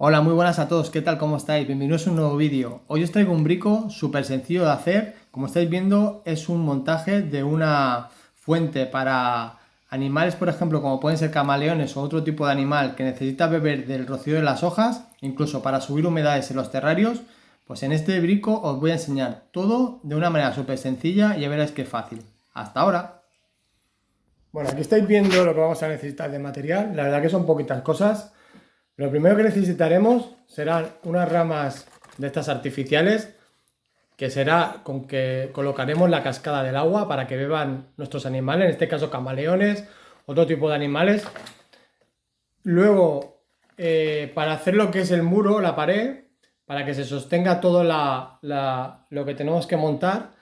Hola, muy buenas a todos, ¿qué tal? ¿Cómo estáis? Bienvenidos a un nuevo vídeo. Hoy os traigo un brico súper sencillo de hacer. Como estáis viendo, es un montaje de una fuente para animales, por ejemplo, como pueden ser camaleones o otro tipo de animal que necesita beber del rocío de las hojas, incluso para subir humedades en los terrarios. Pues en este brico os voy a enseñar todo de una manera súper sencilla y ya veréis que fácil. ¡Hasta ahora! Bueno, aquí estáis viendo lo que vamos a necesitar de material. La verdad que son poquitas cosas. Lo primero que necesitaremos serán unas ramas de estas artificiales, que será con que colocaremos la cascada del agua para que beban nuestros animales, en este caso camaleones, otro tipo de animales. Luego, para hacer lo que es el muro, la pared, para que se sostenga todo lo que tenemos que montar,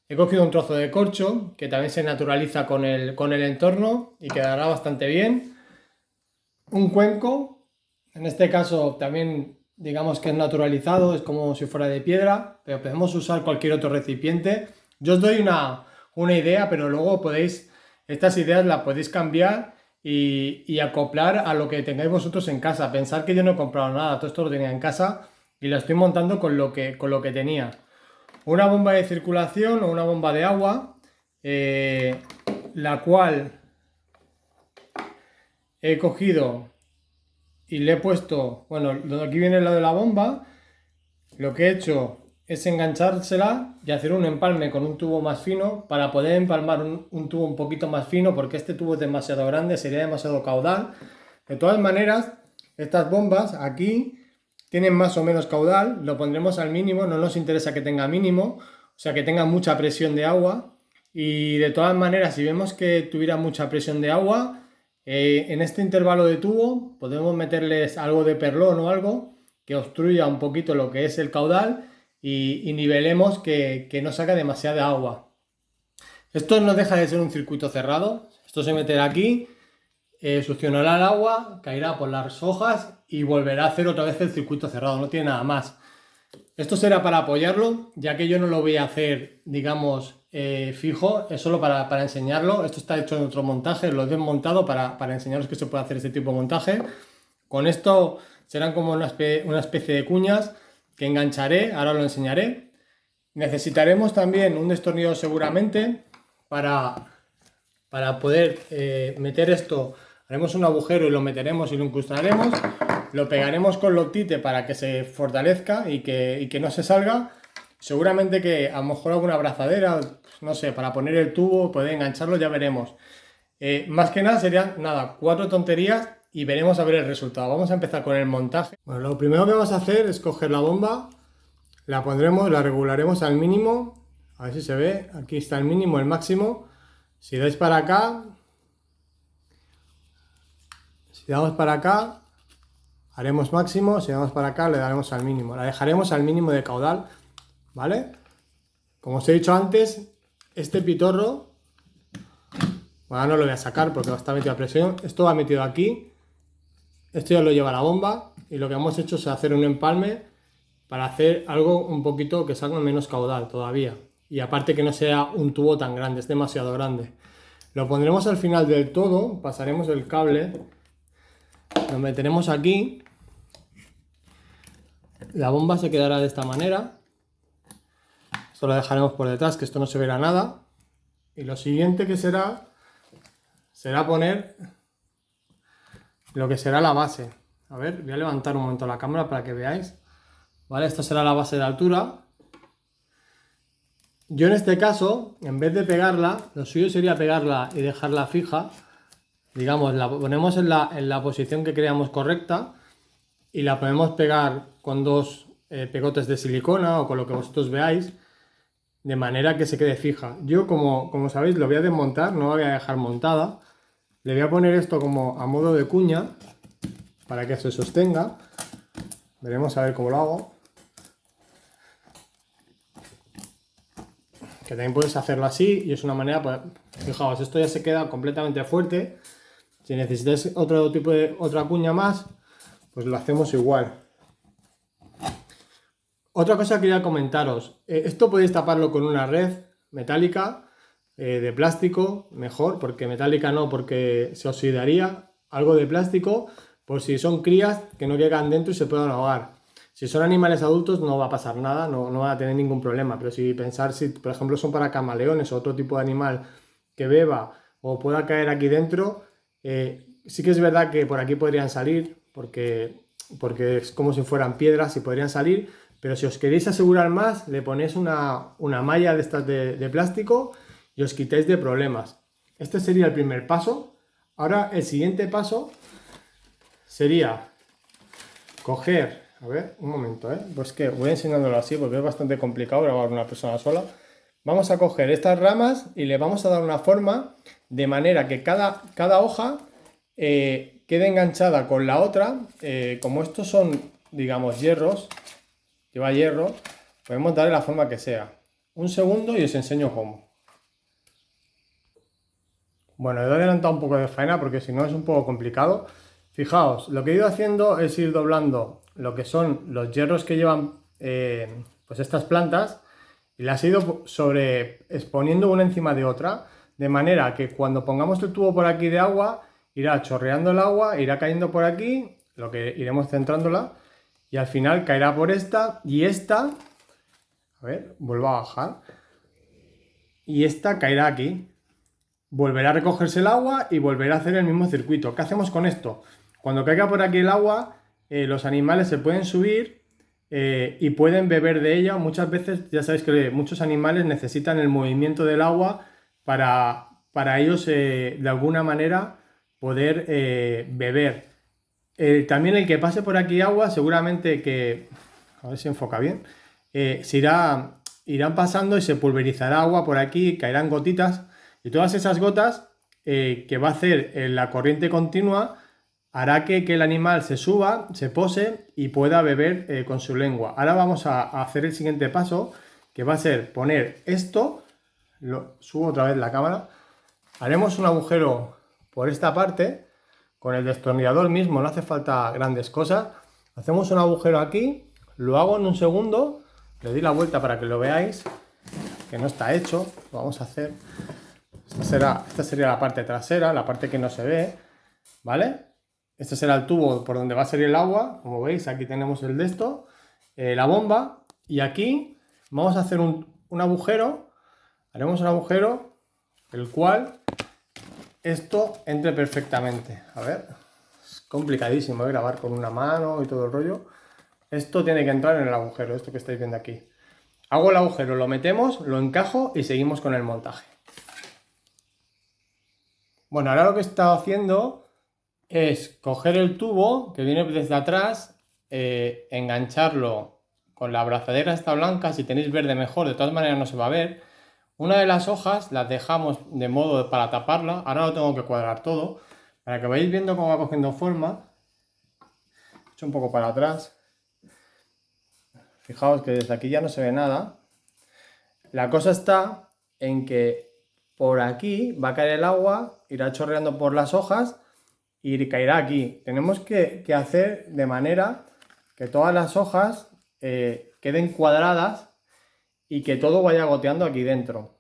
he cogido un trozo de corcho que también se naturaliza con el entorno y quedará bastante bien. Un cuenco. En este caso también digamos que es naturalizado, es como si fuera de piedra, pero podemos usar cualquier otro recipiente. Yo os doy una idea, pero luego estas ideas las podéis cambiar y acoplar a lo que tengáis vosotros en casa. Pensad que yo no he comprado nada, todo esto lo tenía en casa y lo estoy montando con lo que tenía. Una bomba de circulación o una bomba de agua, la cual he cogido y le he puesto, bueno, aquí viene lo de la bomba. Lo que he hecho es enganchársela y hacer un empalme con un tubo más fino para poder empalmar un tubo un poquito más fino, porque este tubo es demasiado grande, sería demasiado caudal. De todas maneras, estas bombas aquí tienen más o menos caudal, lo pondremos al mínimo, no nos interesa que tenga mínimo, o sea que tenga mucha presión de agua. Y de todas maneras, si vemos que tuviera mucha presión de agua, en este intervalo de tubo podemos meterles algo de perlón o algo que obstruya un poquito lo que es el caudal y nivelemos que no saca demasiada agua. Esto no deja de ser un circuito cerrado. Esto se meterá aquí, succionará el agua, caerá por las hojas y volverá a hacer otra vez el circuito cerrado. No tiene nada más. Esto será para apoyarlo, ya que yo no lo voy a hacer, digamos, fijo, es solo para enseñarlo. Esto está hecho en otro montaje, lo he desmontado para enseñaros que se puede hacer este tipo de montaje. Con esto serán como una especie de cuñas que engancharé, ahora lo enseñaré. Necesitaremos también un destornillador seguramente para poder meter esto. Haremos un agujero y lo meteremos y lo incrustaremos. Lo pegaremos con loctite para que se fortalezca y que no se salga. Seguramente que a lo mejor alguna abrazadera, no sé, para poner el tubo, poder engancharlo, ya veremos. Más que nada serían, 4 tonterías y veremos a ver el resultado. Vamos a empezar con el montaje. Bueno, lo primero que vamos a hacer es coger la bomba, la pondremos, la regularemos al mínimo. A ver si se ve, aquí está el mínimo, el máximo. Si dais para acá, si damos para acá, haremos máximo, si damos para acá le daremos al mínimo. La dejaremos al mínimo de caudal, ¿vale? Como os he dicho antes, este pitorro, bueno, no lo voy a sacar porque está metido a presión. Esto va metido aquí, esto ya lo lleva la bomba y lo que hemos hecho es hacer un empalme para hacer algo un poquito que salga menos caudal todavía. Y aparte que no sea un tubo tan grande, es demasiado grande. Lo pondremos al final del todo, pasaremos el cable, lo meteremos aquí. La bomba se quedará de esta manera. Esto lo dejaremos por detrás, que esto no se verá nada. Y lo siguiente que será poner lo que será la base. A ver, voy a levantar un momento la cámara para que veáis. Vale, esta será la base de altura. Yo en este caso, en vez de pegarla, lo suyo sería pegarla y dejarla fija. Digamos, la ponemos en la posición que creamos correcta y la podemos pegar con dos pegotes de silicona o con lo que vosotros veáis, de manera que se quede fija. Yo, como sabéis, lo voy a desmontar, no la voy a dejar montada. Le voy a poner esto como a modo de cuña para que se sostenga. Veremos a ver cómo lo hago. Que también puedes hacerlo así y es una manera, pues, fijaos, esto ya se queda completamente fuerte. Si necesitáis otra cuña más, pues lo hacemos igual. Otra cosa que quería comentaros, esto podéis taparlo con una red metálica, de plástico, mejor, porque metálica no, porque se oxidaría, algo de plástico, por si son crías que no caigan dentro y se puedan ahogar. Si son animales adultos no va a pasar nada, no van a tener ningún problema, pero si por ejemplo son para camaleones o otro tipo de animal que beba o pueda caer aquí dentro, sí que es verdad que por aquí podrían salir, porque es como si fueran piedras y podrían salir, pero si os queréis asegurar más, le ponéis una malla de estas de plástico y os quitáis de problemas. Este sería el primer paso. Ahora el siguiente paso sería coger, a ver, un momento, pues que voy enseñándolo así porque es bastante complicado grabar una persona sola. Vamos a coger estas ramas y le vamos a dar una forma de manera que cada hoja quede enganchada con la otra. Como estos son, digamos, hierros, lleva hierro, podemos darle la forma que sea. Un segundo y os enseño cómo. Bueno, he adelantado un poco de faena porque si no es un poco complicado. Fijaos, lo que he ido haciendo es ir doblando lo que son los hierros que llevan pues estas plantas y las he ido exponiendo una encima de otra, de manera que cuando pongamos el tubo por aquí de agua, irá chorreando el agua, irá cayendo por aquí, lo que iremos centrándola, y al final caerá por esta, y esta, a ver, vuelvo a bajar, y esta caerá aquí. Volverá a recogerse el agua y volverá a hacer el mismo circuito. ¿Qué hacemos con esto? Cuando caiga por aquí el agua, los animales se pueden subir y pueden beber de ella. Muchas veces, ya sabéis que muchos animales necesitan el movimiento del agua para ellos, de alguna manera, poder beber. También el que pase por aquí agua, seguramente que, a ver si enfoca bien, irán pasando y se pulverizará agua por aquí, caerán gotitas. Y todas esas gotas que va a hacer la corriente continua hará que el animal se suba, se pose y pueda beber con su lengua. Ahora vamos a hacer el siguiente paso, que va a ser poner esto, subo otra vez la cámara, haremos un agujero por esta parte, con el destornillador mismo, no hace falta grandes cosas. Hacemos un agujero aquí, lo hago en un segundo, le doy la vuelta para que lo veáis, que no está hecho, lo vamos a hacer. Esta sería la parte trasera, la parte que no se ve, ¿vale? Este será el tubo por donde va a salir el agua. Como veis, aquí tenemos el de esto, la bomba, y aquí vamos a hacer un agujero. Haremos un agujero el cual esto entre perfectamente. A ver, es complicadísimo grabar con una mano y todo el rollo. Esto tiene que entrar en el agujero, esto que estáis viendo aquí. Hago el agujero, lo metemos, lo encajo y seguimos con el montaje. Bueno, ahora lo que he estado haciendo es coger el tubo que viene desde atrás, engancharlo con la abrazadera esta blanca. Si tenéis verde mejor, de todas maneras no se va a ver. Una de las hojas las dejamos de modo para taparla. Ahora lo tengo que cuadrar todo para que vayáis viendo cómo va cogiendo forma. He hecho un poco para atrás. Fijaos que desde aquí ya no se ve nada. La cosa está en que por aquí va a caer el agua, irá chorreando por las hojas y caerá aquí. Tenemos que hacer de manera que todas las hojas queden cuadradas y que todo vaya goteando aquí dentro.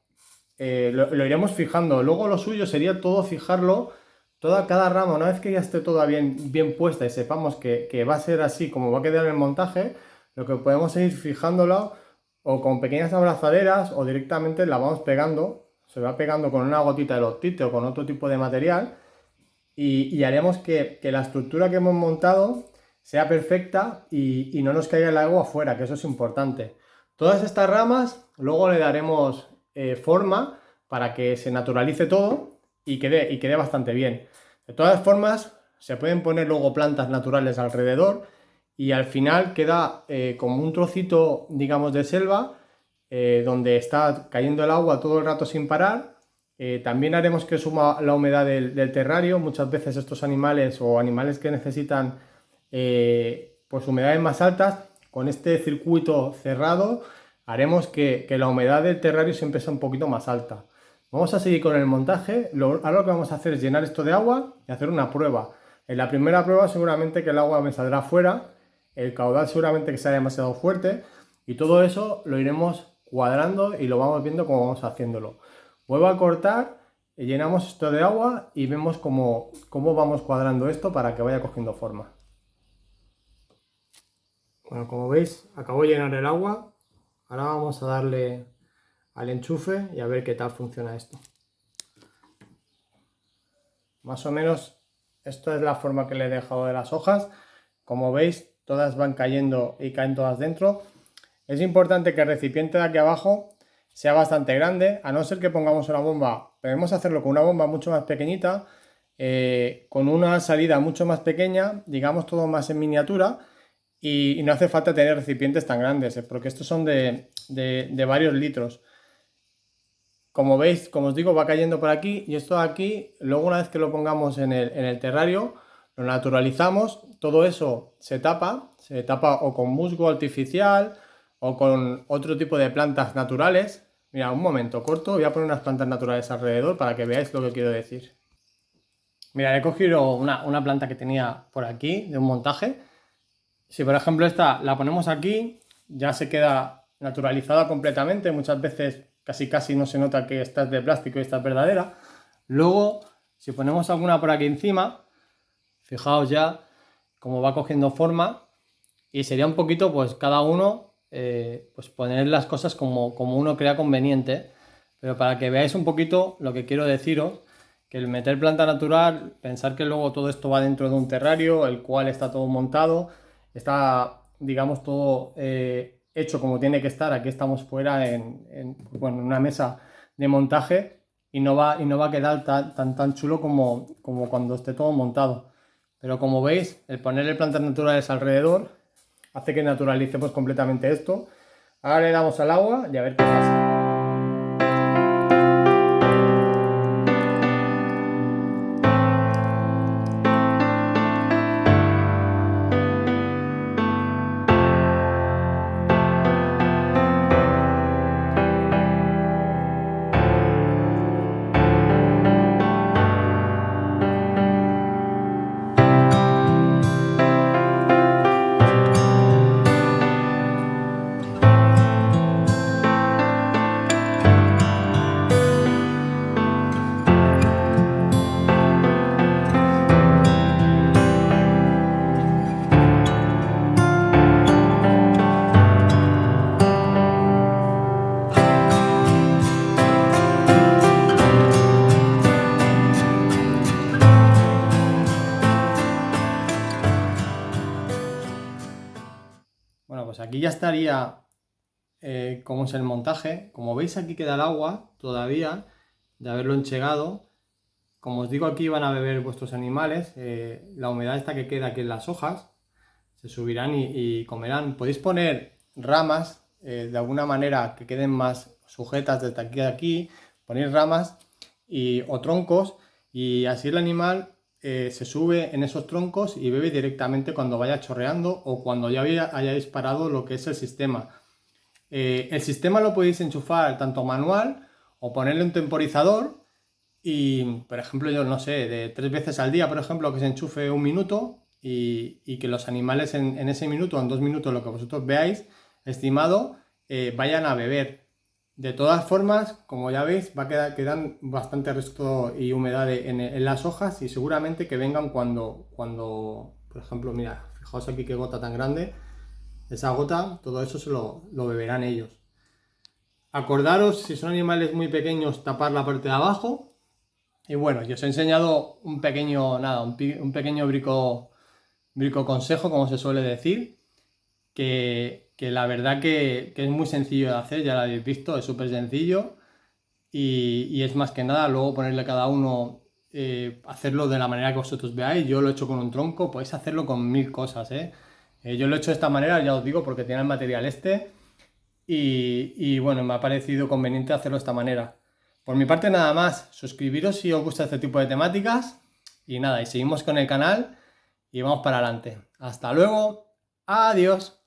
Lo iremos fijando. Luego lo suyo sería todo fijarlo, cada rama, una vez que ya esté toda bien puesta y sepamos que va a ser así como va a quedar el montaje, lo que podemos es ir fijándolo o con pequeñas abrazaderas o directamente la vamos pegando. Se va pegando con una gotita de loctite o con otro tipo de material y haremos que la estructura que hemos montado sea perfecta y no nos caiga el agua afuera, que eso es importante. Todas estas ramas luego le daremos forma para que se naturalice todo y quede bastante bien. De todas formas, se pueden poner luego plantas naturales alrededor y al final queda como un trocito, digamos, de selva donde está cayendo el agua todo el rato sin parar. También haremos que suma la humedad del terrario. Muchas veces estos animales o animales que necesitan pues humedades más altas, con este circuito cerrado haremos que la humedad del terrario siempre sea un poquito más alta. Vamos a seguir con el montaje. Ahora lo que vamos a hacer es llenar esto de agua y hacer una prueba. En la primera prueba seguramente que el agua me saldrá fuera, el caudal seguramente que sea demasiado fuerte y todo eso lo iremos cuadrando y lo vamos viendo cómo vamos haciéndolo. Vuelvo a cortar llenamos esto de agua y vemos cómo vamos cuadrando esto para que vaya cogiendo forma. Bueno, como veis, acabo de llenar el agua. Ahora vamos a darle al enchufe y a ver qué tal funciona esto. Más o menos, esta es la forma que le he dejado de las hojas. Como veis, todas van cayendo y caen todas dentro. Es importante que el recipiente de aquí abajo sea bastante grande, a no ser que pongamos una bomba. Podemos hacerlo con una bomba mucho más pequeñita, con una salida mucho más pequeña, digamos todo más en miniatura, y no hace falta tener recipientes tan grandes, porque estos son de varios litros. Como veis, como os digo, va cayendo por aquí, y esto de aquí, luego una vez que lo pongamos en el terrario, lo naturalizamos, todo eso se tapa o con musgo artificial o con otro tipo de plantas naturales. Mira, un momento corto, voy a poner unas plantas naturales alrededor para que veáis lo que quiero decir. Mira, he cogido una planta que tenía por aquí, de un montaje. Si por ejemplo esta la ponemos aquí, ya se queda naturalizada completamente. Muchas veces casi no se nota que esta es de plástico y esta es verdadera. Luego, si ponemos alguna por aquí encima, fijaos ya cómo va cogiendo forma, y sería un poquito, pues cada uno, pues poner las cosas como uno crea conveniente, pero para que veáis un poquito lo que quiero deciros, que el meter planta natural, pensar que luego todo esto va dentro de un terrario, el cual está todo montado, está, digamos, todo hecho como tiene que estar. Aquí estamos fuera en una mesa de montaje, y no va a quedar tan chulo como cuando esté todo montado. Pero como veis, el ponerle plantas naturales alrededor hace que naturalicemos completamente esto. Ahora le damos al agua y a ver qué pasa. Bueno, pues aquí ya estaría cómo es el montaje. Como veis, aquí queda el agua todavía de haberlo enchegado. Como os digo, aquí van a beber vuestros animales. La humedad esta que queda aquí en las hojas, se subirán y comerán. Podéis poner ramas de alguna manera que queden más sujetas desde aquí a aquí. Ponéis ramas o troncos, y así el animal se sube en esos troncos y bebe directamente cuando vaya chorreando o cuando ya hayáis parado lo que es el sistema. El sistema lo podéis enchufar tanto manual o ponerle un temporizador, y por ejemplo, yo no sé, de 3 veces al día, por ejemplo, que se enchufe 1 minuto, y que los animales en ese minuto, en 2 minutos, lo que vosotros veáis estimado, vayan a beber. De todas formas, como ya veis, quedan bastante resto y humedad en las hojas, y seguramente que vengan cuando, por ejemplo, mira, fijaos aquí qué gota tan grande. Esa gota, todo eso se lo beberán ellos. Acordaros, si son animales muy pequeños, tapar la parte de abajo. Y bueno, yo os he enseñado un pequeño brico consejo, como se suele decir, que la verdad que es muy sencillo de hacer, ya lo habéis visto, es súper sencillo, y es más que nada luego ponerle a cada uno, hacerlo de la manera que vosotros veáis. Yo lo he hecho con un tronco, podéis hacerlo con 1000 cosas, yo lo he hecho de esta manera, ya os digo, porque tiene el material y bueno, me ha parecido conveniente hacerlo de esta manera. Por mi parte nada más, suscribiros si os gusta este tipo de temáticas, y nada, y seguimos con el canal y vamos para adelante. Hasta luego, adiós.